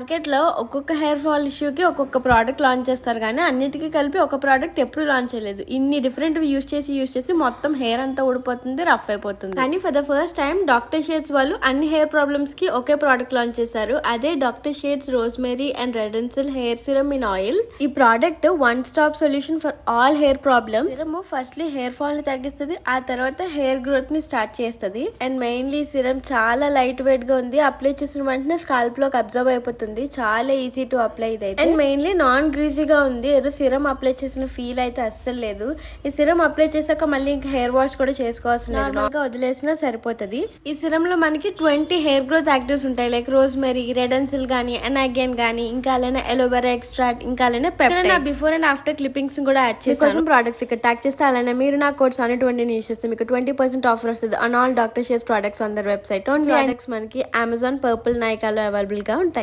Market లో ఒక్కొక్క hair fall ఇష్యూకి ఒక్కొక్క ప్రోడక్ట్ లాంచ్ చేస్తారు కానీ అన్నిటికీ కలిపి ఒక ప్రోడక్ట్ ఎప్పుడు లాంచ్ చేయలేదు. ఇన్ని డిఫరెంట్ యూస్ చేసి మొత్తం హెయిర్ అంతా ఊడిపోతుంది, రఫ్ అయిపోతుంది. కానీ for the first time doctor shades వాళ్ళు అన్ని హెయిర్ ప్రాబ్లమ్స్ కి ఒకే ప్రోడక్ట్ లాంచ్ చేశారు. అదే doctor shades rosemary and redensyl hair serum in oil. ఈ product one stop solution for all hair problems. Serum firstly hair fall ని తగ్గిస్తుంది, ఆ తర్వాత హెయిర్ గ్రోత్ ని స్టార్ట్ చేస్తుంది. అండ్ మెయిన్లీ సిరమ్ చాలా లైట్ వెయిట్ గా ఉంది. అప్లై చేసిన వెంటనే స్కాల్ప్ లోకి అబ్జర్వ్ అయిపోతుంది. చాలా ఈజీ టు అప్లై ఇదైతే. అండ్ మెయిన్లీ నాన్ గ్రీజీగా ఉంది. ఏదో సిరమ్ అప్లై చేసిన ఫీల్ అయితే అస్సలు లేదు. ఈ సిరమ్ అప్లై చేశాక మళ్ళీ ఇంకా హెయిర్ వాష్ కూడా చేసుకోవాల్సిన లేదు, వదిలేసినా సరిపోతుంది. ఈ సిరమ్ లో మనకి 20 హెయిర్ గ్రోత్ యాక్టివ్స్ ఉంటాయి. లైక్ రోజ్మెరీ, రెడెన్సిల్ గానీ, అనాగేన్ గానీ, ఇంకా అలానే ఎలోవెరా ఎక్స్ట్రాక్ట్, ఇంకా అలానే పెప్టైడ్స్. నా బిఫోర్ అండ్ ఆఫ్టర్ క్లిప్పింగ్స్ కూడా యాడ్ చేశాను. ప్రోడక్ట్స్ ఇక్కడ ట్యాగ్ చేస్తే అలానే మీరు నా కోడ్ SONNY20 యూస్ చేస్తే మీకు 20% ఆఫర్ వస్తుంది on all doctor shades products on their website. Only products మనకి అమెజాన్, పర్పుల్, నైకాలో అవైలబుల్ గా ఉంటాయి.